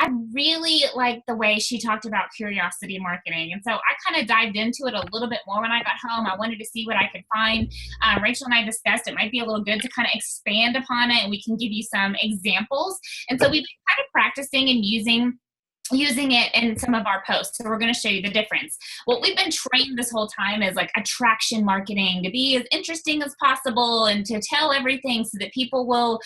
I really liked the way she talked about curiosity marketing. And so I kind of dived into it a little bit more when I got home. I wanted to see what I could find. Rachel and I discussed it might be a little good to kind of expand upon it, and we can give you some examples. And so we've been kind of practicing and using it in some of our posts. So we're going to show you the difference. What we've been trained this whole time is like attraction marketing, to be as interesting as possible and to tell everything so that people will,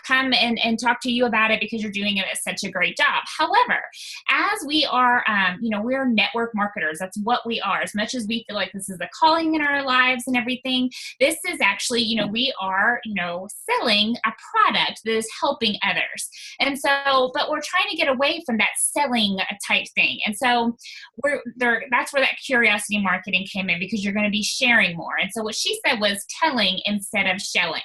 come and talk to you about it because you're doing it at such a great job. However, as we are, we're network marketers. That's what we are. As much as we feel like this is a calling in our lives and everything, this is actually, we are, selling a product that is helping others. And so, but we're trying to get away from that selling type thing. And so that's where that curiosity marketing came in, because you're going to be sharing more. And so what she said was telling instead of selling.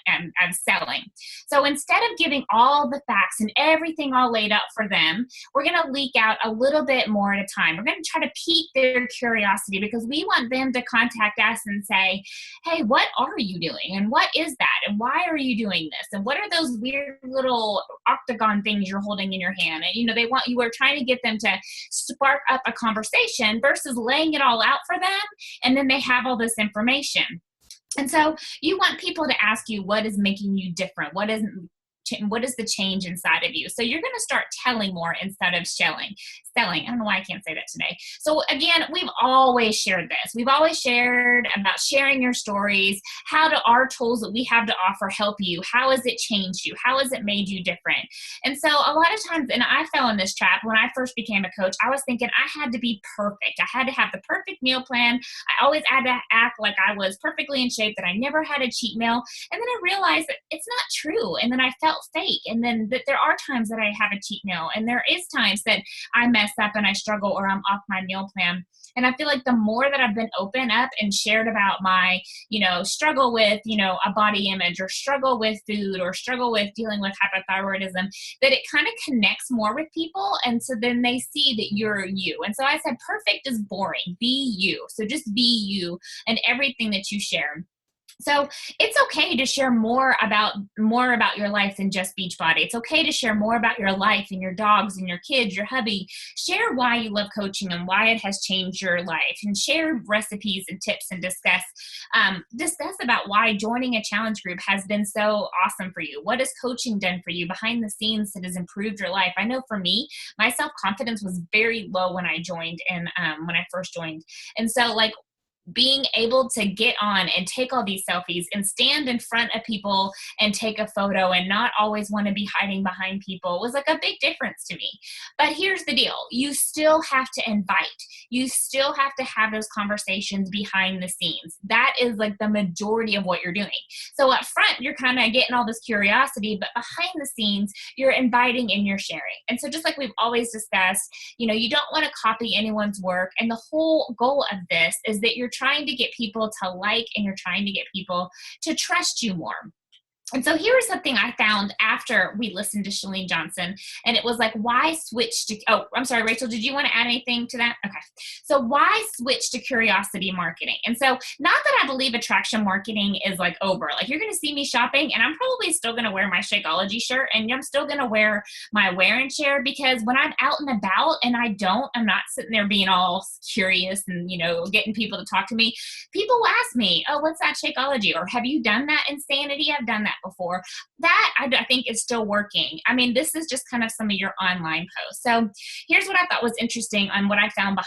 So instead of giving all the facts and everything all laid out for them, we're going to leak out a little bit more at a time. We're going to try to pique their curiosity, because we want them to contact us and say, hey, what are you doing? And what is that? And why are you doing this? And what are those weird little octagon things you're holding in your hand? And, you are trying to get them to spark up a conversation versus laying it all out for them, and then they have all this information. And so you want people to ask you, what is making you different? What is the change inside of you? So you're going to start telling more instead of selling. I don't know why I can't say that today. So again, we've always shared this. We've always shared about sharing your stories. How do our tools that we have to offer help you? How has it changed you? How has it made you different? And so a lot of times, and I fell in this trap when I first became a coach, I was thinking I had to be perfect. I had to have the perfect meal plan. I always had to act like I was perfectly in shape, that I never had a cheat meal. And then I realized that it's not true. And then I felt fake. And then that there are times that I have a cheat meal, and there is times that I mess up and I struggle, or I'm off my meal plan. And I feel like the more that I've been open up and shared about my, struggle with, a body image, or struggle with food, or struggle with dealing with hypothyroidism, that it kind of connects more with people. And so then they see that you're you. And so I said, perfect is boring. Be you. So just be you and everything that you share. So it's okay to share more about your life than just Beachbody. It's okay to share more about your life and your dogs and your kids, your hubby. Share why you love coaching and why it has changed your life, and share recipes and tips, and discuss about why joining a challenge group has been so awesome for you. What has coaching done for you behind the scenes that has improved your life? I know for me, my self-confidence was very low when I joined, and when I first joined. And so being able to get on and take all these selfies and stand in front of people and take a photo and not always want to be hiding behind people was like a big difference to me. But here's the deal. You still have to invite. You still have to have those conversations behind the scenes. That is like the majority of what you're doing. So up front, you're kind of getting all this curiosity, but behind the scenes, you're inviting and you're sharing. And so just like we've always discussed, you don't want to copy anyone's work. And the whole goal of this is that you're trying to get people to like, and you're trying to get people to trust you more. And so here's something I found after we listened to Chalene Johnson, and it was like, why switch to, oh, I'm sorry, Rachel, did you want to add anything to that? Okay. So why switch to curiosity marketing? And so not that I believe attraction marketing is like over, like you're going to see me shopping and I'm probably still going to wear my Shakeology shirt, and I'm still going to wear my wear and share, because when I'm out and about and I'm not sitting there being all curious and, getting people to talk to me. People ask me, oh, what's that Shakeology? Or have you done that Insanity? I've done that before. That I think is still working. I mean, this is just kind of some of your online posts. So here's what I thought was interesting on what I found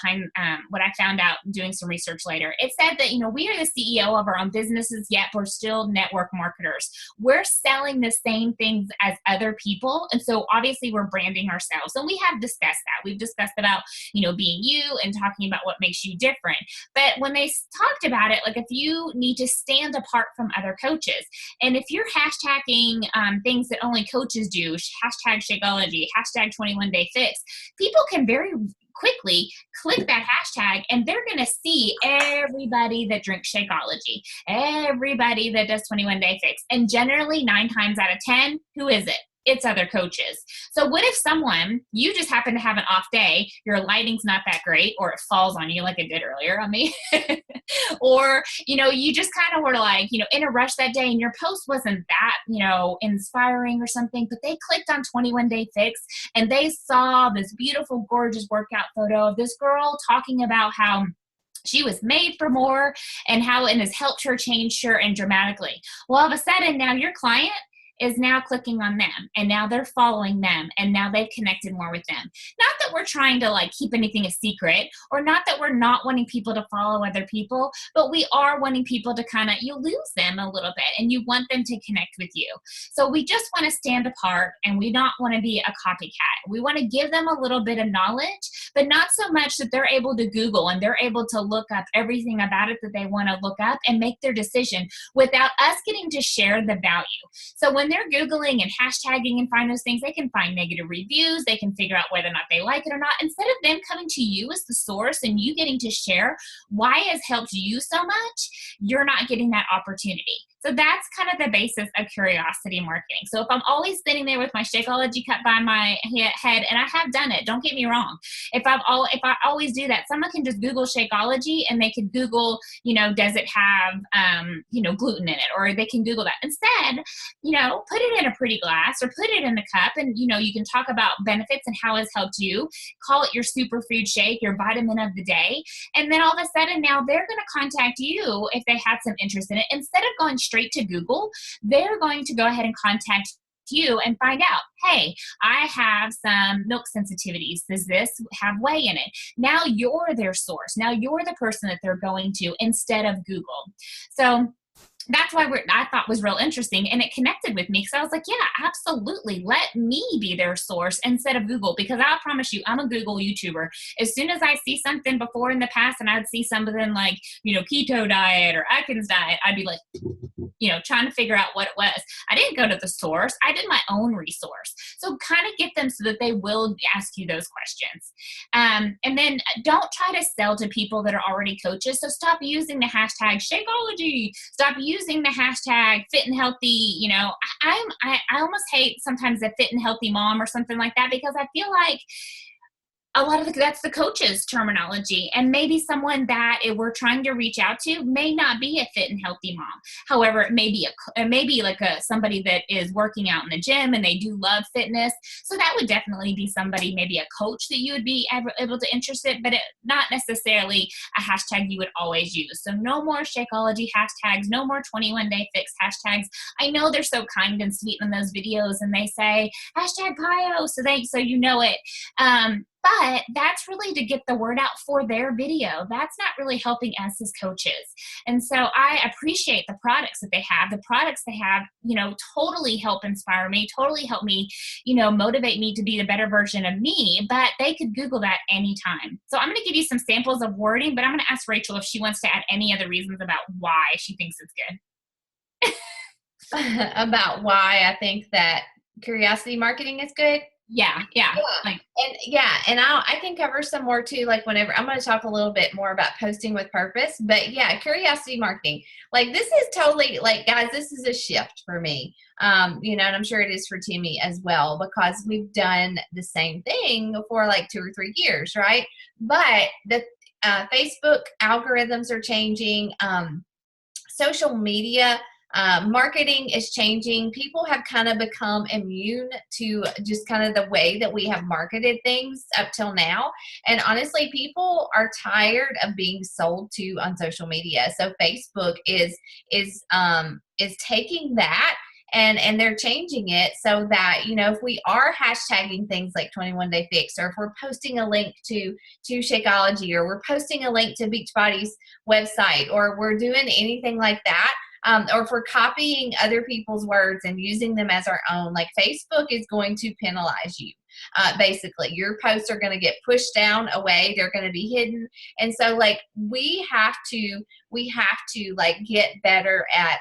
what I found out doing some research later. It said that, we are the CEO of our own businesses, yet we're still network marketers. We're selling the same things as other people. And so obviously we're branding ourselves. And we have discussed that. We've discussed about, being you and talking about what makes you different. But when they talked about it, like if you need to stand apart from other coaches, and if you're hashtagging things that only coaches do, hashtag Shakeology, hashtag 21 Day Fix, people can very quickly click that hashtag, and they're going to see everybody that drinks Shakeology, everybody that does 21 Day Fix. And generally 9 times out of 10, who is it? it's other coaches. So what if you just happen to have an off day, your lighting's not that great, or it falls on you like it did earlier on me, or, you just kind of were like, in a rush that day and your post wasn't that, inspiring or something, but they clicked on 21 Day Fix and they saw this beautiful, gorgeous workout photo of this girl talking about how she was made for more and how it has helped her change and dramatically. Well, all of a sudden now your client is now clicking on them, and now they're following them, and now they've connected more with them. Not that we're trying to keep anything a secret, or not that we're not wanting people to follow other people, but we are wanting people to you lose them a little bit and you want them to connect with you. So we just want to stand apart, and we not want to be a copycat. We want to give them a little bit of knowledge, but not so much that they're able to Google and they're able to look up everything about it that they want to look up and make their decision without us getting to share the value. So when they're Googling and hashtagging and find those things, they can find negative reviews. They can figure out whether or not they like it or not. Instead of them coming to you as the source and you getting to share why it has helped you so much, you're not getting that opportunity. So that's kind of the basis of curiosity marketing. So if I'm always sitting there with my Shakeology cup by my head, and I have done it, don't get me wrong. If I always do that, someone can just Google Shakeology and they can Google, does it have, gluten in it? Or they can Google that. Instead, put it in a pretty glass or put it in a cup, and, you can talk about benefits and how it's helped you. Call it your superfood shake, your vitamin of the day. And then all of a sudden now they're going to contact you if they had some interest in it. Instead of going straight to Google, they're going to go ahead and contact you and find out, hey, I have some milk sensitivities. Does this have whey in it? Now you're their source. Now you're the person that they're going to instead of Google. So that's why I thought was real interesting, and it connected with me because I was like, yeah, absolutely. Let me be their source instead of Google, because I promise you, I'm a Google YouTuber. As soon as I see something before in the past and I'd see something like, keto diet or Atkins diet, I'd be like, trying to figure out what it was. I didn't go to the source. I did my own resource. So kind of get them so that they will ask you those questions. And then don't try to sell to people that are already coaches. So stop using the hashtag Shakeology. Stop using the hashtag fit and healthy. I almost hate sometimes the fit and healthy mom or something like that, because I feel like a lot of that's the coach's terminology, and maybe someone that we're trying to reach out to may not be a fit and healthy mom. However, it may be like somebody that is working out in the gym and they do love fitness. So that would definitely be somebody, maybe a coach that you would be able to interest in, but not necessarily a hashtag you would always use. So no more Shakeology hashtags, no more 21 Day Fix hashtags. I know they're so kind and sweet in those videos, and they say hashtag PIO, so you know it. But that's really to get the word out for their video. That's not really helping us as coaches. And so I appreciate the products that they have. The products they have, totally help inspire me, totally help me, motivate me to be the better version of me. But they could Google that anytime. So I'm going to give you some samples of wording, but I'm going to ask Rachel if she wants to add any other reasons about why she thinks it's good. About why I think that curiosity marketing is good. Yeah. And I can cover some more too, whenever I'm going to talk a little bit more about posting with purpose, but curiosity marketing, this is totally guys, this is a shift for me. And I'm sure it is for Timmy as well, because we've done the same thing for 2 or 3 years. Right. But the Facebook algorithms are changing. Social media marketing is changing. People have kind of become immune to just kind of the way that we have marketed things up till now. And honestly, people are tired of being sold to on social media. So Facebook is taking that and they're changing it so that, if we are hashtagging things like 21 Day Fix, or if we're posting a link to Shakeology, or we're posting a link to Beachbody's website, or we're doing anything like that, or if we're copying other people's words and using them as our own, Facebook is going to penalize you. Basically, your posts are going to get pushed down away. They're going to be hidden. And so we have to get better at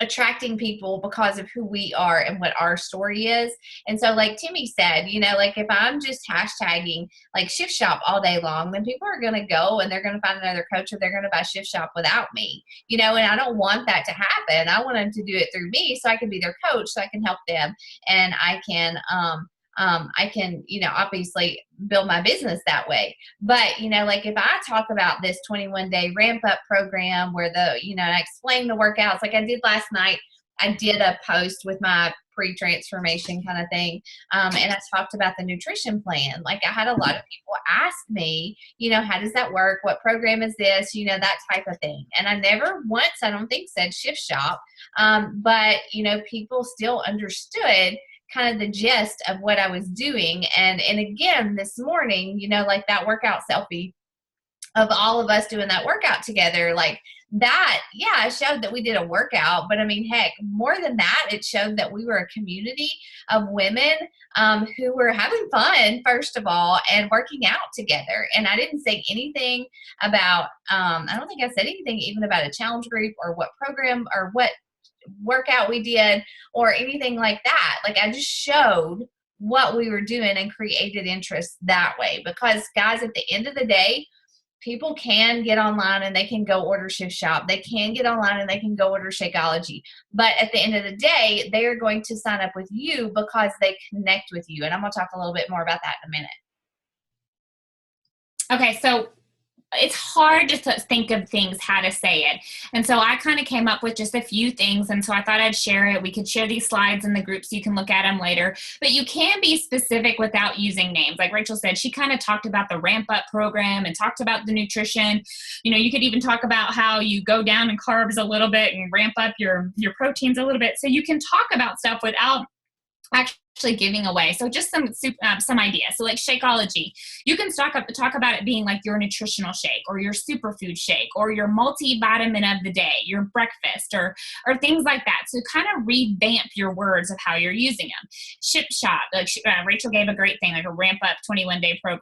attracting people because of who we are and what our story is. And so, like Timmy said, you know, like if I'm just hashtagging like Shift Shop all day long, then people are going to go and they're going to find another coach, or they're going to buy Shift Shop without me, you know, and I don't want that to happen. I want them to do it through me so I can be their coach, so I can help them, and I can, you know, obviously build my business that way. But, you know, like if I talk about this 21-day ramp up program where you know, I explain the workouts like I did last night. I did a post with my pre-transformation kind of thing. And I talked about the nutrition plan. Like I had a lot of people ask me, you know, how does that work? What program is this? You know, that type of thing. And I never once, I don't think, said Shift Shop. But, you know, people still understood kind of the gist of what I was doing. And again, this morning, you know, like that workout selfie of all of us doing that workout together, like that, yeah, it showed that we did a workout. But I mean, heck, more than that, it showed that we were a community of women who were having fun, first of all, and working out together. And I didn't say anything about, I don't think I said anything even about a challenge group or what program or what workout we did or anything like that. Like I just showed what we were doing and created interest that way. Because guys, at the end of the day, people can get online and they can go order Shift Shop. They can get online and they can go order Shakeology. But at the end of the day, they are going to sign up with you because they connect with you. And I'm going to talk a little bit more about that in a minute. Okay, so it's hard just to think of things, how to say it. And so I kind of came up with just a few things. And so I thought I'd share it. We could share these slides in the group so you can look at them later. But you can be specific without using names. Like Rachel said, she kind of talked about the ramp up program and talked about the nutrition. You know, you could even talk about how you go down in carbs a little bit and ramp up your proteins a little bit. So you can talk about stuff without actually giving away. So just some ideas. So like Shakeology, you can talk about it being like your nutritional shake or your superfood shake or your multivitamin of the day, your breakfast or things like that. So kind of revamp your words of how you're using them. Shift Shop, like Rachel gave a great thing, like a ramp up 21-day program,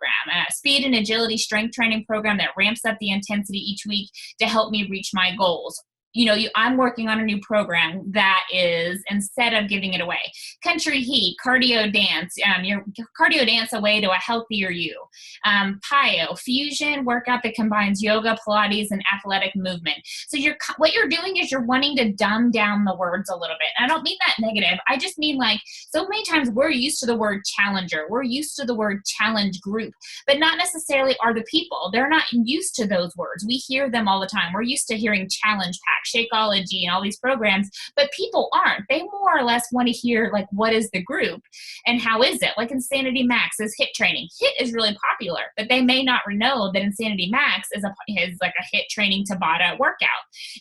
speed and agility strength training program that ramps up the intensity each week to help me reach my goals. You know, I'm working on a new program that is, instead of giving it away, Country Heat, cardio dance, your cardio dance away to a healthier you. PiYo, fusion workout that combines yoga, Pilates, and athletic movement. So what you're doing is you're wanting to dumb down the words a little bit. And I don't mean that negative. I just mean like so many times we're used to the word challenger. We're used to the word challenge group, but not necessarily are the people. They're not used to those words. We hear them all the time. We're used to hearing challenge pack, Shakeology, and all these programs, but people aren't. They more or less want to hear like, what is the group and how is it? Like Insanity Max is HIIT training. HIIT is really popular, but they may not know that Insanity Max is like a HIIT training Tabata workout.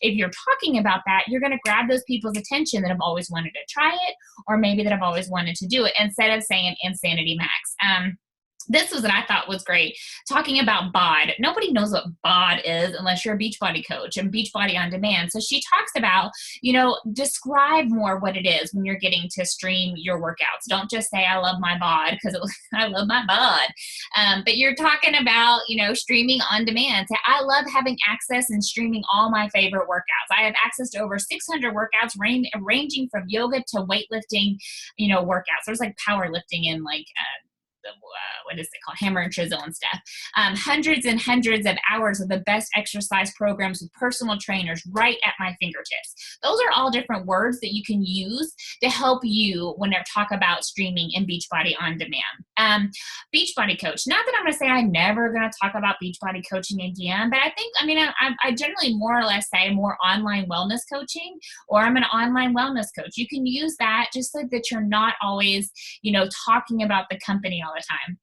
If you're talking about that, you're going to grab those people's attention that have always wanted to try it, or maybe that have always wanted to do it, instead of saying Insanity Max. This was what I thought was great, talking about BOD. Nobody knows what BOD is unless you're a Beachbody coach and Beachbody On Demand. So she talks about, you know, describe more what it is when you're getting to stream your workouts. Don't just say, I love my BOD, because I love my BOD. But you're talking about, you know, streaming on demand. Say, I love having access and streaming all my favorite workouts. I have access to over 600 workouts ranging from yoga to weightlifting, you know, workouts. There's like powerlifting and like, what is it called, hammer and chisel and stuff. Hundreds and hundreds of hours of the best exercise programs with personal trainers right at my fingertips. Those are all different words that you can use to help you when they talk about streaming in Beachbody On Demand. Beachbody coach. Not that I'm going to say I'm never going to talk about Beachbody coaching again, but I generally more or less say more online wellness coaching, or I'm an online wellness coach. You can use that just so that you're not always, you know, talking about the company all the time.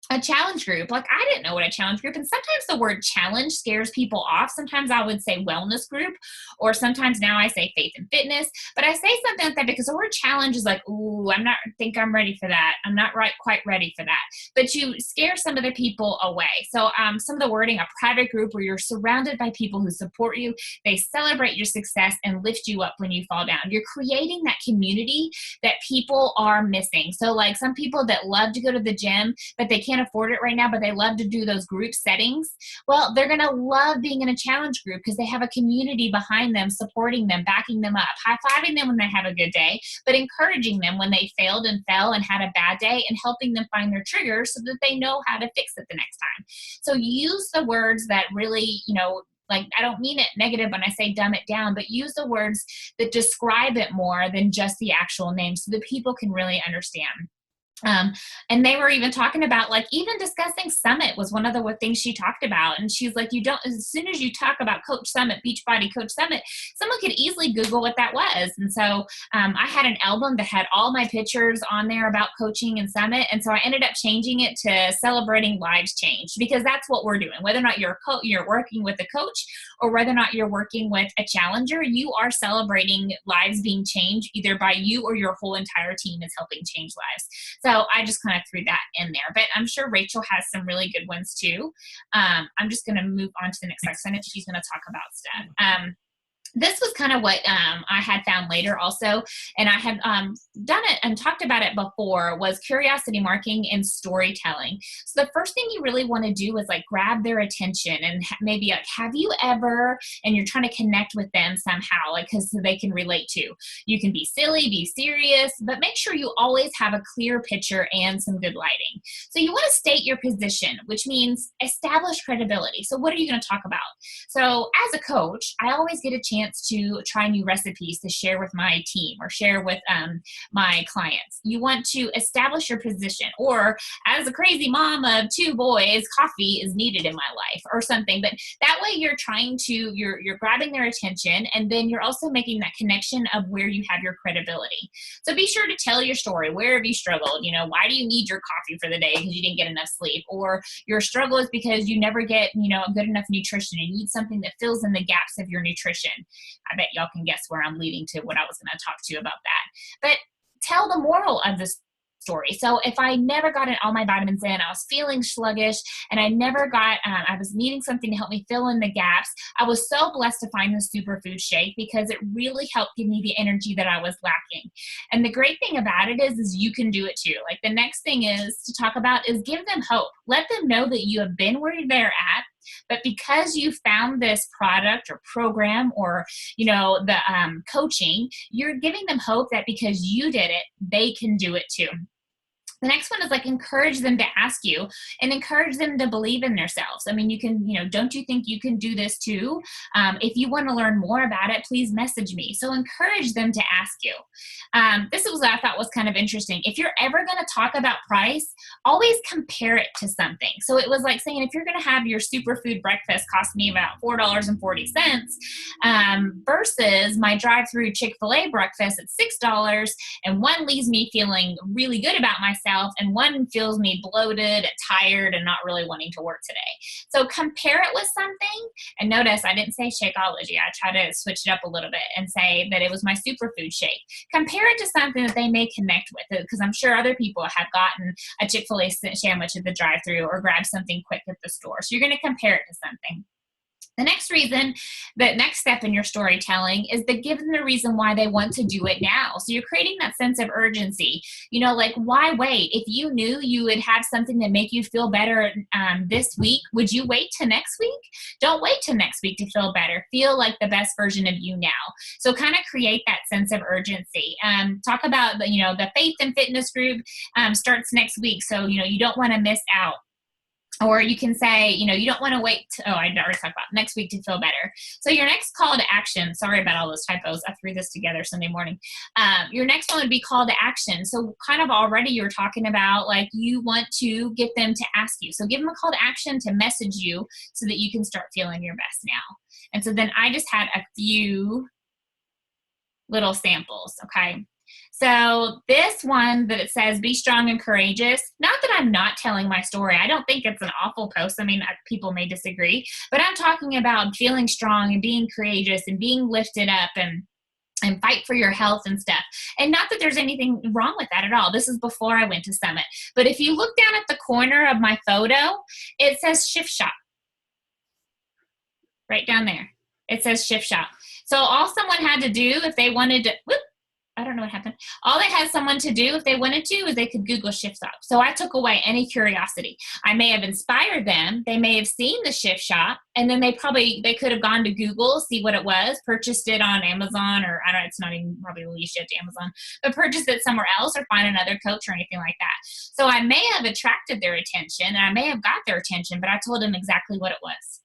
A challenge group, like I didn't know what a challenge group, and sometimes the word challenge scares people off. Sometimes I would say wellness group, or sometimes now I say faith and fitness, but I say something like that because the word challenge is like, ooh, I'm ready for that. I'm not quite ready for that. But you scare some of the people away. So some of the wording, a private group where you're surrounded by people who support you, they celebrate your success and lift you up when you fall down. You're creating that community that people are missing. So like some people that love to go to the gym, but they can't can't afford it right now, but they love to do those group settings. Well, they're going to love being in a challenge group because they have a community behind them, supporting them, backing them up, high-fiving them when they have a good day, but encouraging them when they failed and fell and had a bad day, and helping them find their triggers so that they know how to fix it the next time. So use the words that really, like, I don't mean it negative when I say dumb it down, but use the words that describe it more than just the actual name so that people can really understand. And they were even talking about, like, even discussing Summit was one of the things she talked about. And she's like, as soon as you talk about Coach Summit, Beachbody Coach Summit, someone could easily Google what that was. And so I had an album that had all my pictures on there about coaching and Summit. And so I ended up changing it to Celebrating Lives Changed, because that's what we're doing. Whether or not you're working with a coach or whether or not you're working with a challenger, you are celebrating lives being changed either by you or your whole entire team is helping change lives. So I just kind of threw that in there, but I'm sure Rachel has some really good ones too. I'm just going to move on to the next section. I know she's going to talk about stuff. This was kind of what I had found later also, and I had done it and talked about it before, was curiosity marketing and storytelling. So the first thing you really want to do is like grab their attention and maybe like, have you ever, and you're trying to connect with them somehow, like, because so they can relate to. You can be silly, be serious, but make sure you always have a clear picture and some good lighting. So you want to state your position, which means establish credibility. So what are you going to talk about? So as a coach, I always get a chance to try new recipes to share with my team or share with my clients. You want to establish your position, or as a crazy mom of 2 boys, coffee is needed in my life or something. But that way you're you're grabbing their attention, and then you're also making that connection of where you have your credibility. So be sure to tell your story. Where have you struggled? Why do you need your coffee for the day because you didn't get enough sleep? Or your struggle is because you never get, good enough nutrition. You need something that fills in the gaps of your nutrition. I bet y'all can guess where I'm leading to what I was going to talk to you about that. But tell the moral of the story. So if I never got all my vitamins in, I was feeling sluggish, and I never got, I was needing something to help me fill in the gaps. I was so blessed to find the superfood shake because it really helped give me the energy that I was lacking. And the great thing about it is you can do it too. Like, the next thing is to talk about is give them hope. Let them know that you have been where they're at, but because you found this product or program or, the coaching, you're giving them hope that because you did it, they can do it too. The next one is like encourage them to ask you and encourage them to believe in themselves. I mean, you can, don't you think you can do this too? If you want to learn more about it, please message me. So encourage them to ask you. This is what I thought was kind of interesting. If you're ever going to talk about price, always compare it to something. So it was like saying, if you're going to have your superfood breakfast cost me about $4.40 versus my drive-through Chick-fil-A breakfast at $6, and one leaves me feeling really good about myself, and one feels me bloated, tired, and not really wanting to work today. So compare it with something, and notice I didn't say Shakeology. I try to switch it up a little bit and say that it was my superfood shake. Compare it to something that they may connect with, because I'm sure other people have gotten a Chick-fil-A sandwich at the drive-thru or grabbed something quick at the store. So you're going to compare it to something. The next step in your storytelling is to give them the reason why they want to do it now. So you're creating that sense of urgency. Like, why wait? If you knew you would have something that make you feel better this week, would you wait till next week? Don't wait till next week to feel better. Feel like the best version of you now. So kind of create that sense of urgency. Talk about the Faith and Fitness group starts next week, so you don't want to miss out. Or you can say, you don't want to wait. I already talked about next week to feel better. So your next call to action, sorry about all those typos. I threw this together Sunday morning. Your next one would be call to action. So kind of already you're talking about, like, you want to get them to ask you. So give them a call to action to message you so that you can start feeling your best now. And so then I just had a few little samples, okay? So this one that it says, be strong and courageous, not that I'm not telling my story. I don't think it's an awful post. I mean, people may disagree, but I'm talking about feeling strong and being courageous and being lifted up and fight for your health and stuff. And not that there's anything wrong with that at all. This is before I went to Summit. But if you look down at the corner of my photo, it says Shift Shop. Right down there. It says Shift Shop. So all someone had to do if they wanted to, I don't know what happened. All they had someone to do if they wanted to is they could Google Shift Shop. So I took away any curiosity. I may have inspired them. They may have seen the Shift Shop, and then they could have gone to Google, see what it was, purchased it on Amazon, or I don't know, it's not even probably released yet to Amazon, but purchased it somewhere else or find another coach or anything like that. So I may have attracted their attention and I may have got their attention, but I told them exactly what it was.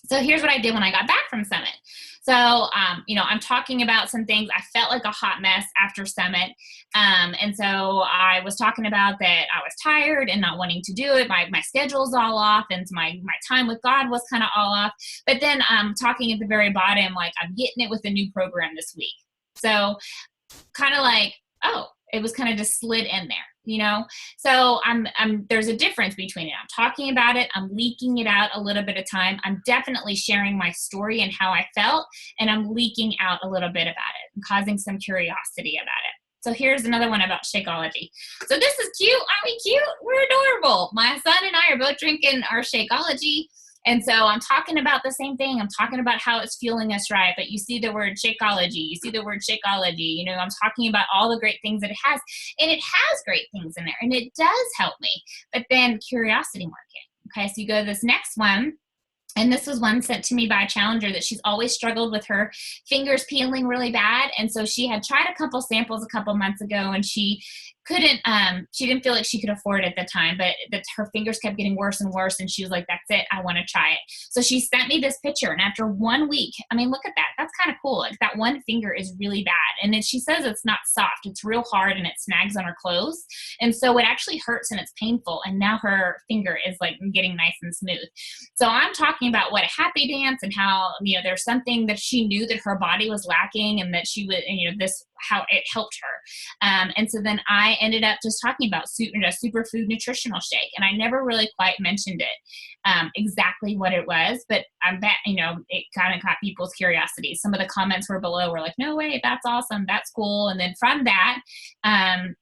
So here's what I did when I got back from Summit. So, I'm talking about some things. I felt like a hot mess after Summit. And so I was talking about that I was tired and not wanting to do it. My schedule's all off, and my time with God was kind of all off. But then talking at the very bottom, like, I'm getting it with a new program this week. So kind of like, oh, it was kind of just slid in there. So there's a difference between it. I'm talking about it. I'm leaking it out a little bit of time. I'm definitely sharing my story and how I felt, and I'm leaking out a little bit about it and causing some curiosity about it. So here's another one about Shakeology. So this is cute. Aren't we cute? We're adorable. My son and I are both drinking our Shakeology. And so I'm talking about the same thing. I'm talking about how it's fueling us right. But you see the word Shakeology. You see the word Shakeology. I'm talking about all the great things that it has. And it has great things in there. And it does help me. But then curiosity marketing. Okay, so you go to this next one. And this was one sent to me by a challenger that she's always struggled with her fingers peeling really bad. And so she had tried a couple samples a couple months ago, and she didn't feel like she could afford it at the time, but that her fingers kept getting worse and worse. And she was like, that's it. I want to try it. So she sent me this picture. And after 1 week, look at that. That's kind of cool. Like, that one finger is really bad. And then she says it's not soft. It's real hard and it snags on her clothes. And so it actually hurts and it's painful. And now her finger is like getting nice and smooth. So I'm talking about what a happy dance and how, there's something that she knew that her body was lacking, and that she would, how it helped her. And so then I ended up just talking about a superfood nutritional shake. And I never really quite mentioned it, exactly what it was, but I bet, it kind of caught people's curiosity. Some of the comments were below were like, no way, that's awesome. That's cool. And then from that,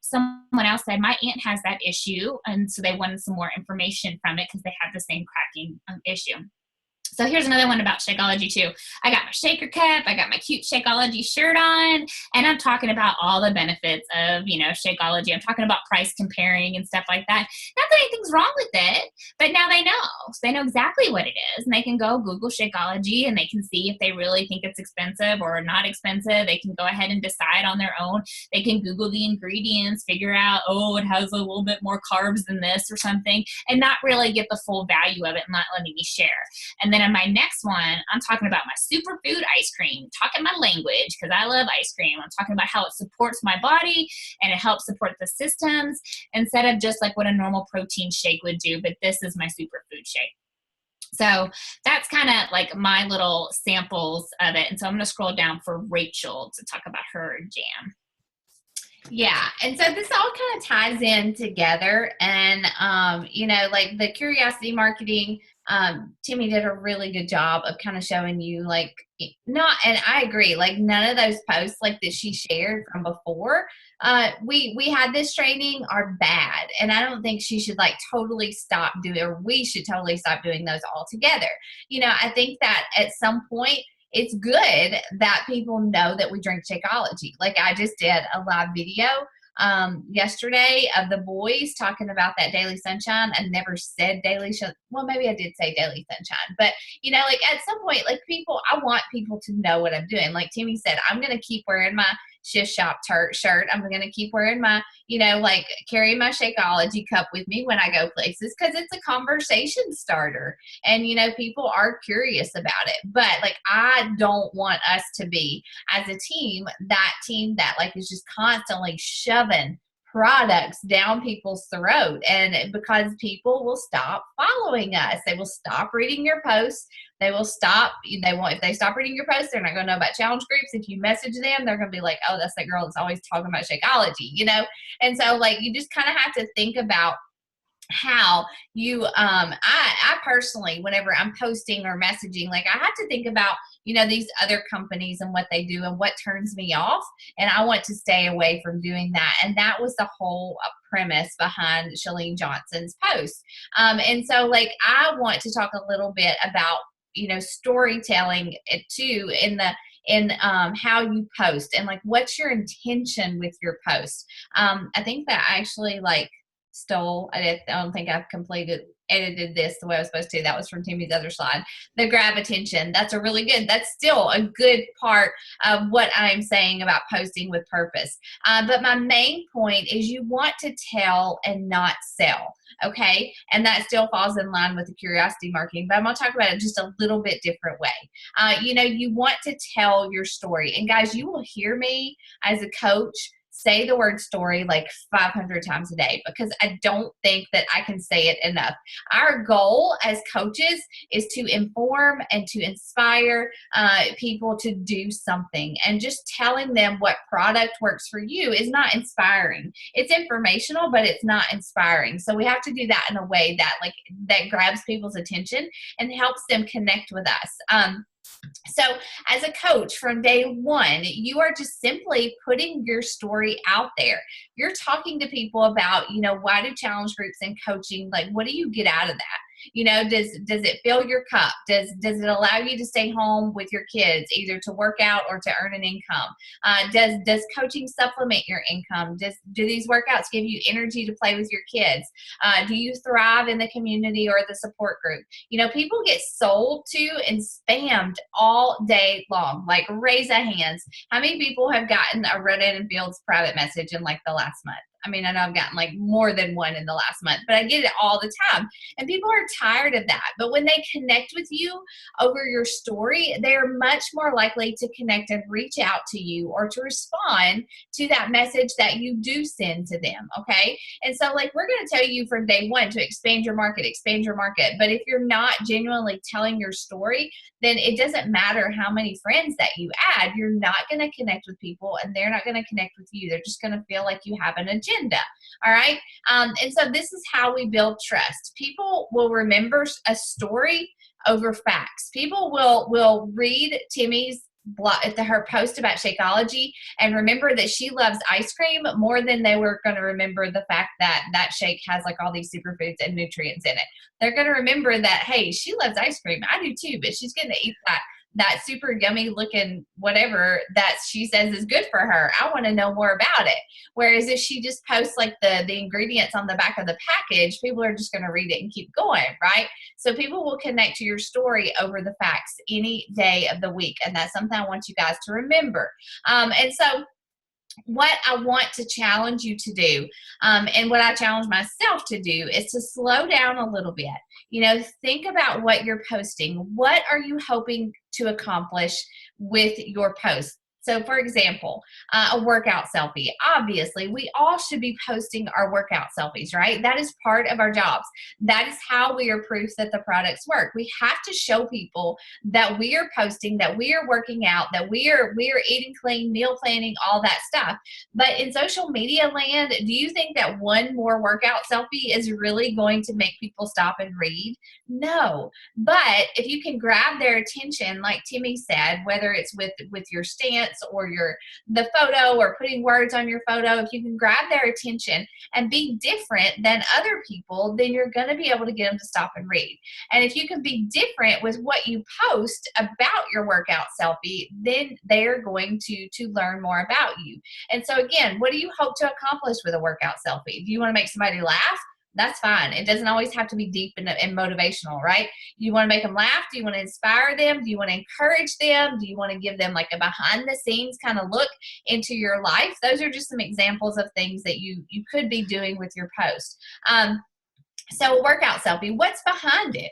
someone else said, my aunt has that issue. And so they wanted some more information from it because they had the same cracking issue. So here's another one about Shakeology too. I got my shaker cup, I got my cute Shakeology shirt on, and I'm talking about all the benefits of, Shakeology. I'm talking about price comparing and stuff like that. Not that anything's wrong with it, but now they know. So they know exactly what it is, and they can go Google Shakeology, and they can see if they really think it's expensive or not expensive. They can go ahead and decide on their own. They can Google the ingredients, figure out, oh, it has a little bit more carbs than this or something, and not really get the full value of it and not letting me share. And then in my next one, I'm talking about my superfood ice cream, talking my language because I love ice cream. I'm talking about how it supports my body and it helps support the systems instead of just like what a normal protein shake would do. But this is my superfood shake. So that's kind of like my little samples of it. And so I'm going to scroll down for Rachel to talk about her jam. Yeah. And so this all kind of ties in together. And, like the curiosity marketing, Timmy did a really good job of kind of showing you and I agree, like none of those posts like that she shared from before, we had this training are bad. And I don't think she should totally stop doing, or we should totally stop doing those altogether. I think that at some point, it's good that people know that we drink Shakeology. Like I just did a live video yesterday of the boys talking about that Daily Sunshine. I never said Daily Sunshine. Well, maybe I did say Daily Sunshine, but at some point, I want people to know what I'm doing. Like Timmy said, I'm going to keep wearing my Shift Shop shirt. I'm going to keep wearing my, carry my Shakeology cup with me when I go places because it's a conversation starter and, people are curious about it. But I don't want us to be as a team that is just constantly shoving products down people's throat, and because people will stop following us, they will stop reading your posts, they will stop, if they stop reading your posts, they're not going to know about challenge groups. If you message them, they're going to be like, oh, that's that girl that's always talking about Shakeology, and so you just kind of have to think about how you I personally, whenever I'm posting or messaging, I have to think about these other companies and what they do and what turns me off, and I want to stay away from doing that. And that was the whole premise behind Chalene Johnson's post. And so I want to talk a little bit about storytelling too, in the in how you post and like what's your intention with your post. I think that I actually like I don't think I've edited this the way I was supposed to. That was from Timmy's other slide. The grab attention. That's still a good part of what I'm saying about posting with purpose. But my main point is you want to tell and not sell. Okay. And that still falls in line with the curiosity marketing, but I'm going to talk about it just a little bit different way. You want to tell your story. And guys, you will hear me as a coach say the word story like 500 times a day because I don't think that I can say it enough. Our goal as coaches is to inform and to inspire people to do something. And just telling them what product works for you is not inspiring. It's informational, but it's not inspiring. So we have to do that in a way that grabs people's attention and helps them connect with us. So as a coach from day one, you are just simply putting your story out there. You're talking to people about, why do challenge groups and coaching, like, what do you get out of that? Does it fill your cup? Does it allow you to stay home with your kids, either to work out or to earn an income? Does coaching supplement your income? Do these workouts give you energy to play with your kids? Do you thrive in the community or the support group? People get sold to and spammed all day long. Like, raise a hands. How many people have gotten a Reddit and Fields private message in like the last month? I mean, I know I've gotten like more than one in the last month, but I get it all the time. And people are tired of that. But when they connect with you over your story, they're much more likely to connect and reach out to you or to respond to that message that you do send to them. Okay. And so like, we're going to tell you from day one to expand your market. But if you're not genuinely telling your story, then it doesn't matter how many friends that you add, you're not going to connect with people and they're not going to connect with you. They're just going to feel like you have an agenda. All right. And so this is how we build trust. People will remember a story over facts. People will read Timmy's her post about Shakeology and remember that she loves ice cream more than they were going to remember the fact that that shake has like all these superfoods and nutrients in it. They're going to remember that, hey, she loves ice cream. I do too, but she's going to eat that super yummy looking whatever that she says is good for her. I want to know more about it. Whereas if she just posts like the ingredients on the back of the package, people are just going to read it and keep going, right? So people will connect to your story over the facts any day of the week. And that's something I want you guys to remember. And so what I want to challenge you to do, and what I challenge myself to do, is to slow down a little bit. Think about what you're posting. What are you hoping to accomplish with your post? So for example, a workout selfie. Obviously, we all should be posting our workout selfies, right? That is part of our jobs. That is how we are proof that the products work. We have to show people that we are posting, that we are working out, that we are eating clean, meal planning, all that stuff. But in social media land, do you think that one more workout selfie is really going to make people stop and read? No. But if you can grab their attention, like Timmy said, whether it's with your stance or the photo or putting words on your photo, if you can grab their attention and be different than other people, then you're going to be able to get them to stop and read. And if you can be different with what you post about your workout selfie, then they're going to learn more about you. And so again, what do you hope to accomplish with a workout selfie? Do you want to make somebody laugh? That's fine. It doesn't always have to be deep and motivational, right? You want to make them laugh? Do you want to inspire them? Do you want to encourage them? Do you want to give them like a behind the scenes kind of look into your life? Those are just some examples of things that you could be doing with your post. So a workout selfie, what's behind it?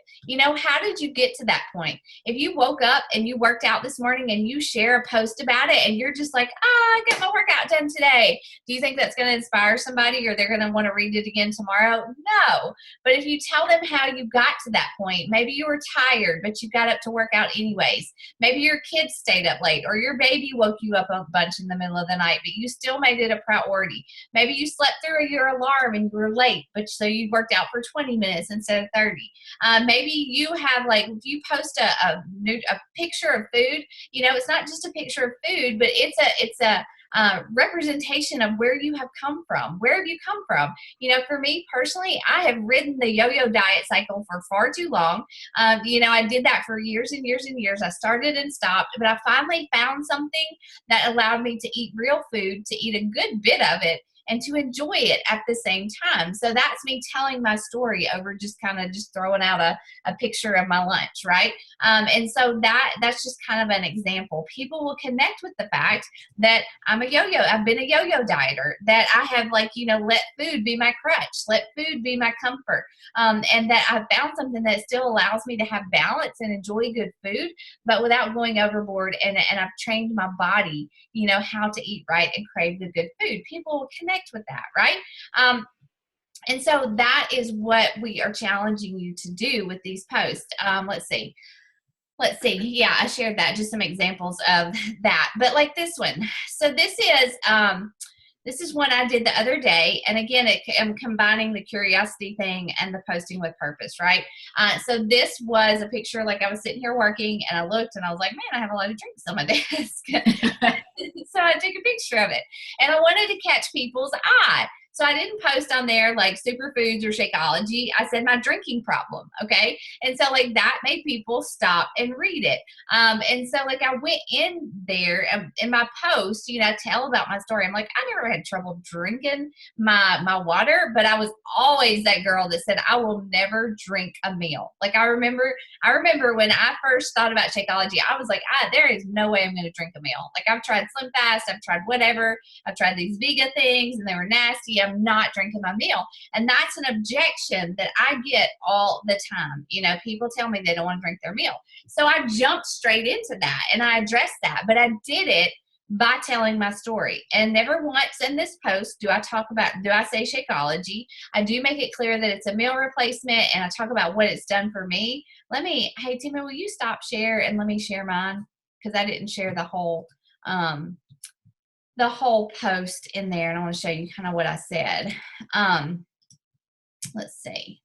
How did you get to that point? If you woke up and you worked out this morning and you share a post about it and you're just like, I got my workout done today. Do you think that's going to inspire somebody or they're going to want to read it again tomorrow? No. But if you tell them how you got to that point, maybe you were tired, but you got up to work out anyways. Maybe your kids stayed up late or your baby woke you up a bunch in the middle of the night, but you still made it a priority. Maybe you slept through your alarm and you were late, but so you worked out for 20 minutes instead of 30. Maybe you have if you post a picture of food, it's not just a picture of food, but it's a representation of where you have come from. Where have you come from? You know, for me personally, I have ridden the yo-yo diet cycle for far too long. You know, I did that for years and years and years. I started and stopped, but I finally found something that allowed me to eat real food, to eat a good bit of it, and to enjoy it at the same time. So that's me telling my story over just kind of just throwing out a picture of my lunch, right? And so that's just kind of an example. People will connect with the fact that I'm a yo-yo. I've been a yo-yo dieter, that I have, like, you know, let food be my crutch, let food be my comfort. And that I've found something that still allows me to have balance and enjoy good food, but without going overboard. And I've trained my body, you know, how to eat right and crave the good food. People will connect with that, right? And so that is what we are challenging you to do with these posts. Let's see. Yeah, I shared that, just some examples of that. But like this one. So this is one I did the other day. And again, I'm combining the curiosity thing and the posting with purpose, right? So this was a picture, like I was sitting here working and I looked and I was like, man, I have a lot of drinks on my desk. So I took a picture of it and I wanted to catch people's eye. So I didn't post on there like superfoods or Shakeology. I said my drinking problem. Okay. And so like that made people stop and read it. And so like I went in there in my post, you know, tell about my story. I'm like, I never had trouble drinking my water, but I was always that girl that said, I will never drink a meal. Like I remember when I first thought about Shakeology, I was like, there is no way I'm going to drink a meal. Like I've tried Slim Fast, I've tried whatever, I've tried these vegan things and they were nasty. I'm not drinking my meal. And that's an objection that I get all the time. You know, people tell me they don't want to drink their meal. So I jumped straight into that and I addressed that, but I did it by telling my story. And never once in this post do I say Shakeology. I do make it clear that it's a meal replacement and I talk about what it's done for me. Hey Tima, will you stop share and let me share mine? Because I didn't share the whole post in there, and I want to show you kind of what I said. Let's see.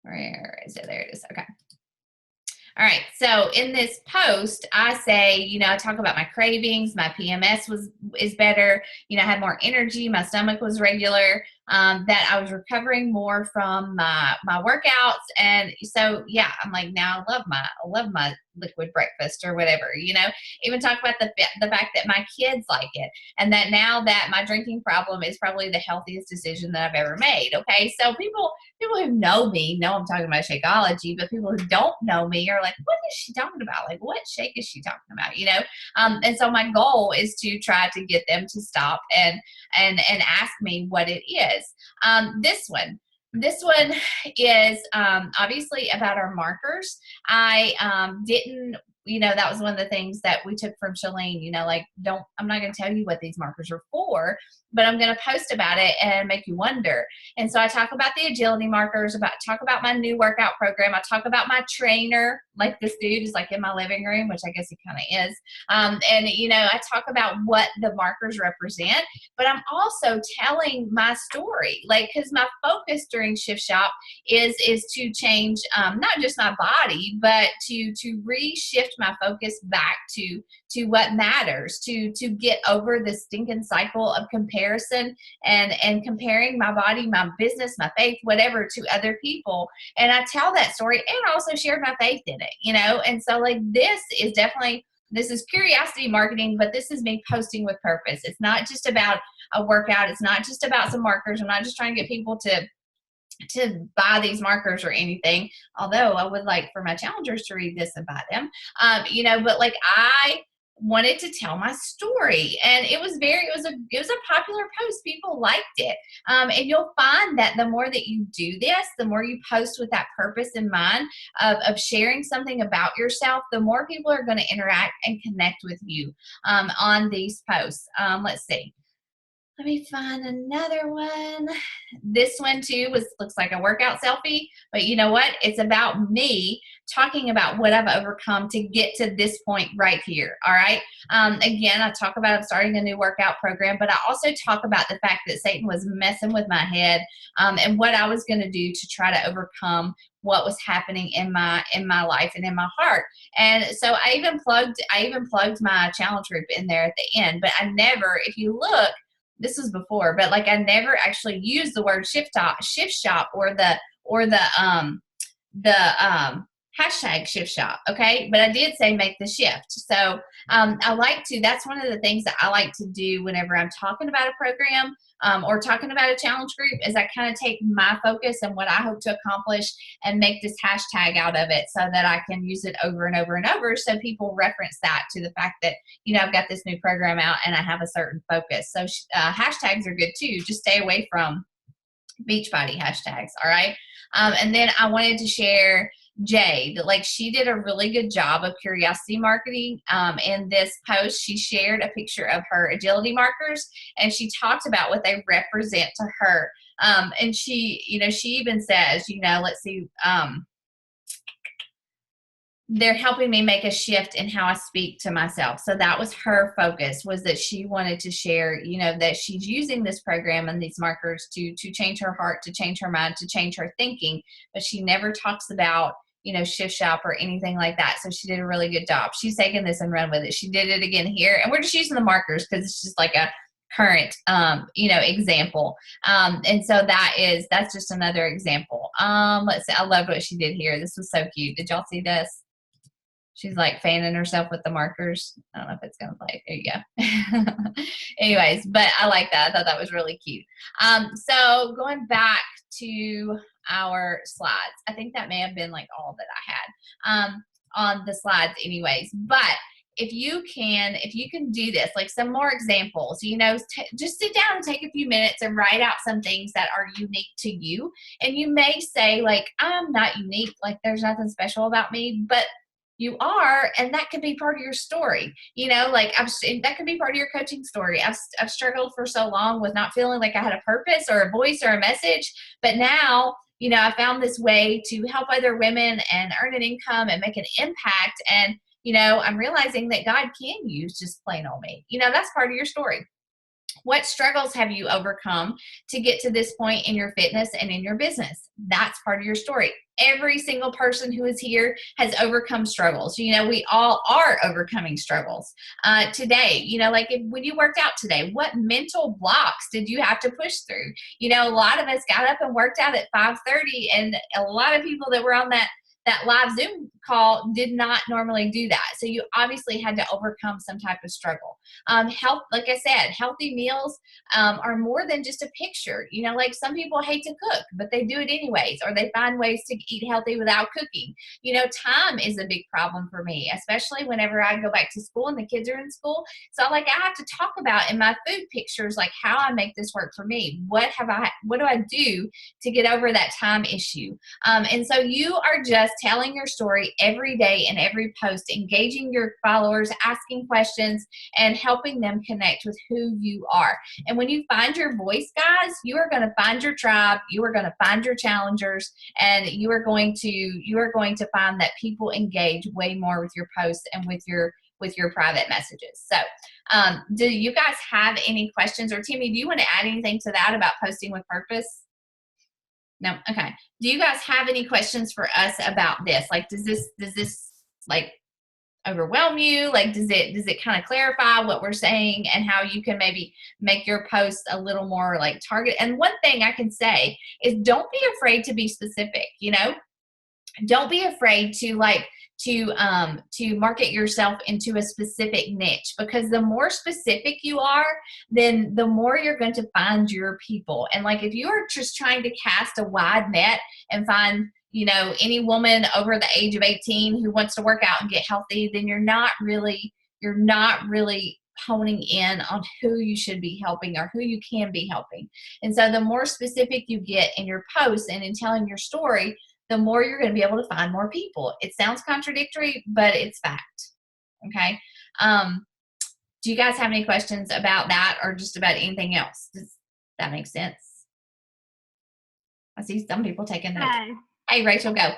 Where is it? There it is. Okay. All right. So in this post, I say, you know, I talk about my cravings. My PMS is better. You know, I had more energy. My stomach was regular. That I was recovering more from my workouts. And so, yeah, I'm like, now I love my liquid breakfast or whatever, you know, even talk about the fact that my kids like it. And that now that my drinking problem is probably the healthiest decision that I've ever made. Okay. So people who know me know I'm talking about Shakeology, but people who don't know me are like, what is she talking about? Like, what shake is she talking about? You know? And so my goal is to try to get them to stop and ask me what it is. This one is obviously about our markers. I didn't, you know, that was one of the things that we took from Shalene, you know, like, I'm not going to tell you what these markers are for, but I'm going to post about it and make you wonder. And so I talk about the agility markers, talk about my new workout program. I talk about my trainer, like this dude is like in my living room, which I guess he kind of is. And, you know, I talk about what the markers represent, but I'm also telling my story, like, because my focus during Shift Shop is to change not just my body, but to reshift my focus back to what matters, to get over the stinking cycle of comparison and comparing my body, my business, my faith, whatever, to other people. And I tell that story and I also shared my faith in it, you know? And so like, this is curiosity marketing, but this is me posting with purpose. It's not just about a workout. It's not just about some markers. I'm not just trying to get people to buy these markers or anything, although I would like for my challengers to read this and buy them, you know, but like I wanted to tell my story and it was a popular post. People liked it. And you'll find that the more that you do this, the more you post with that purpose in mind of sharing something about yourself, the more people are going to interact and connect with you on these posts. Let's see. Let me find another one. This one too looks like a workout selfie, but you know what? It's about me talking about what I've overcome to get to this point right here. All right. Again, I talk about starting a new workout program, but I also talk about the fact that Satan was messing with my head, and what I was going to do to try to overcome what was happening in my life and in my heart. And so I even plugged my challenge group in there at the end, but I never, if you look, this was before, but like I never actually used the word shift shop or the hashtag shift shop. Okay. But I did say make the shift. So I like to, that's one of the things that I like to do whenever I'm talking about a program, or talking about a challenge group, is I kind of take my focus and what I hope to accomplish and make this hashtag out of it so that I can use it over and over and over. So people reference that to the fact that, you know, I've got this new program out and I have a certain focus. So hashtags are good too. Just stay away from Beachbody hashtags. All right. And then I wanted to share Jade. Like, she did a really good job of curiosity marketing. In this post, she shared a picture of her agility markers, and she talked about what they represent to her. And she, you know, she even says, you know, let's see, they're helping me make a shift in how I speak to myself. So that was her focus, was that she wanted to share, you know, that she's using this program and these markers to change her heart, to change her mind, to change her thinking. But she never talks about, you know, shift shop or anything like that. So she did a really good job. She's taken this and run with it. She did it again here. And we're just using the markers because it's just like a current, you know, example. And so that's just another example. Let's see. I loved what she did here. This was so cute. Did y'all see this? She's like fanning herself with the markers. I don't know if it's going to play. There you go. Anyways, but I like that. I thought that was really cute. So going back to our slides, I think that may have been like all that I had on the slides anyways. But if you can do this, like some more examples, you know, just sit down and take a few minutes and write out some things that are unique to you. And you may say, like, I'm not unique, like there's nothing special about me, but you are, and that could be part of your story. You know, like that could be part of your coaching story. I've struggled for so long with not feeling like I had a purpose or a voice or a message, but now, you know, I found this way to help other women and earn an income and make an impact. And, you know, I'm realizing that God can use just plain old me. You know, that's part of your story. What struggles have you overcome to get to this point in your fitness and in your business? That's part of your story. Every single person who is here has overcome struggles. You know, we all are overcoming struggles today. You know, like when you worked out today, what mental blocks did you have to push through? You know, a lot of us got up and worked out at 5:30, and a lot of people that were on that live Zoom call did not normally do that. So you obviously had to overcome some type of struggle. Health, like I said, healthy meals are more than just a picture. You know, like some people hate to cook, but they do it anyways, or they find ways to eat healthy without cooking. You know, time is a big problem for me, especially whenever I go back to school and the kids are in school. So like I have to talk about in my food pictures, like how I make this work for me. What do I do to get over that time issue? And so you are just telling your story every day in every post, engaging your followers, asking questions, and helping them connect with who you are. And when you find your voice, guys, you are going to find your tribe, you are going to find your challengers, and you are going to find that people engage way more with your posts and with your private messages. So do you guys have any questions? Or Timmy, do you want to add anything to that about posting with purpose? No. Okay. Do you guys have any questions for us about this? Like, does this like overwhelm you? Like, does it kind of clarify what we're saying and how you can maybe make your posts a little more like target? And one thing I can say is don't be afraid to be specific, you know? Don't be afraid to market yourself into a specific niche, because the more specific you are, then the more you're going to find your people. And like if you are just trying to cast a wide net and find, you know, any woman over the age of 18 who wants to work out and get healthy, then you're not really honing in on who you should be helping or who you can be helping. And so the more specific you get in your posts and in telling your story, the more you're going to be able to find more people. It sounds contradictory, but it's fact. Okay. Do you guys have any questions about that or just about anything else? Does that make sense? I see some people taking notes. Hi. Hey, Rachel, go.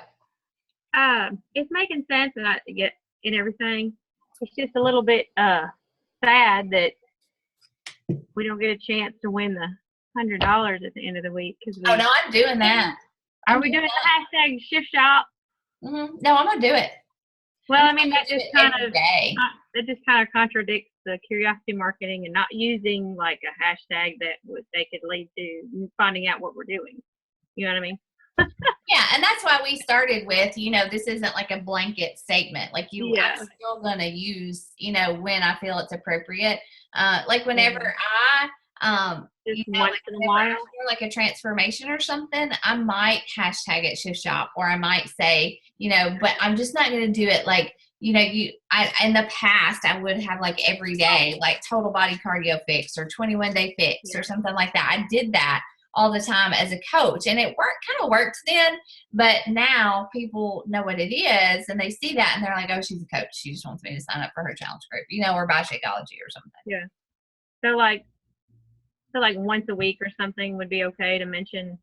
It's making sense and I get in everything. It's just a little bit sad that we don't get a chance to win the $100 at the end of the week because Oh no, I'm doing that. Are we doing the hashtag shift shop? Mm-hmm. No, I'm gonna do it. Well, I mean that just kind of contradicts the curiosity marketing and not using like a hashtag that they could lead to finding out what we're doing. You know what I mean? Yeah, and that's why we started with, this isn't like a blanket statement. Like I'm still gonna use, when I feel it's appropriate. Like whenever just once in a while, like a transformation or something, I might hashtag it shift shop, or I might say, but I'm just not gonna do it like, in the past I would have like every day, like total body cardio fix or 21-day fix or something like that. I did that all the time as a coach, and it kind of worked then, but now people know what it is and they see that and they're like, oh, she's a coach, she just wants me to sign up for her challenge group, or buy Shakeology or something. Yeah. So like once a week or something would be okay to mention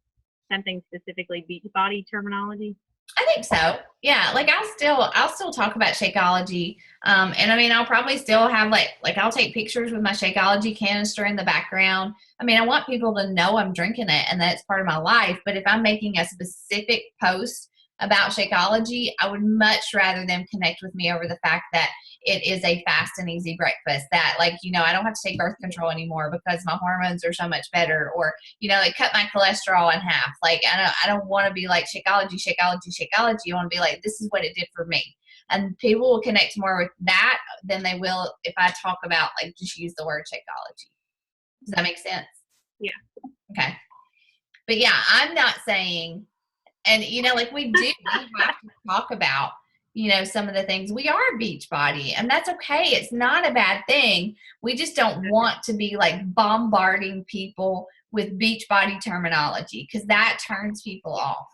something specifically Beachbody terminology. I think so. Yeah. Like I'll still talk about Shakeology. And I mean, I'll probably still have like I'll take pictures with my Shakeology canister in the background. I mean, I want people to know I'm drinking it and that it's part of my life. But if I'm making a specific post about Shakeology, I would much rather them connect with me over the fact that it is a fast and easy breakfast, that I don't have to take birth control anymore because my hormones are so much better, or, it cut my cholesterol in half. Like, I don't want to be like Shakeology. I want to be like, this is what it did for me. And people will connect more with that than they will if I talk about just use the word Shakeology. Does that make sense? Yeah. Okay. But yeah, I'm not saying, and we have to talk about, some of the things. We are Beachbody, and that's okay. It's not a bad thing. We just don't want to be bombarding people with Beachbody terminology because that turns people off.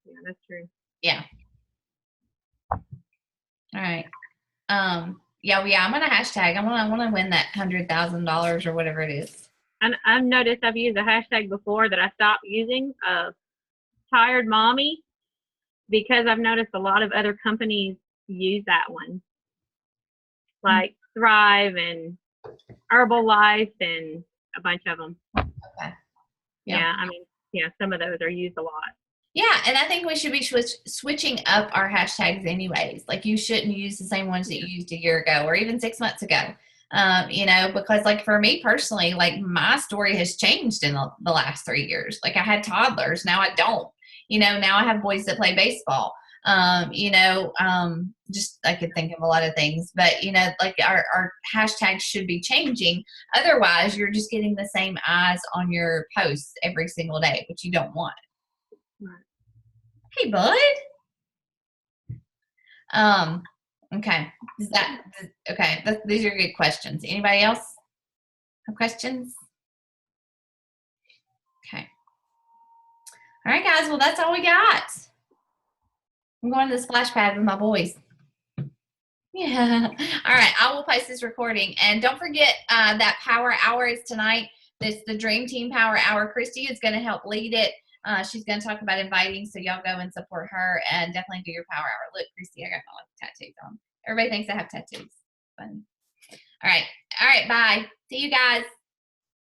Yeah, that's true. Yeah. All right. I'm gonna hashtag. I want to win that $100,000 or whatever it is. And I've noticed I've used a hashtag before that I stopped using, tired mommy, because I've noticed a lot of other companies use that one, like Thrive and Herbalife and a bunch of them. Okay. Yeah. I mean, some of those are used a lot. Yeah, and I think we should be switching up our hashtags anyways. Like, you shouldn't use the same ones that you used a year ago or even 6 months ago. Because for me personally, my story has changed in the last 3 years. I had toddlers, now I don't. Now I have boys that play baseball. Just I could think of a lot of things, but our hashtags should be changing. Otherwise, you're just getting the same eyes on your posts every single day, which you don't want. Right. Hey, bud. Okay. Okay? These are good questions. Anybody else have questions? Okay. All right, guys. Well, that's all we got. I'm going to the splash pad with my boys. Yeah. All right. I will post this recording. And don't forget that Power Hour is tonight. It's the Dream Team Power Hour. Christy is going to help lead it. She's going to talk about inviting, so y'all go and support her and definitely do your Power Hour. Look, Christy, I got my tattoos on. Everybody thinks I have tattoos. Fun. All right. Bye. See you guys.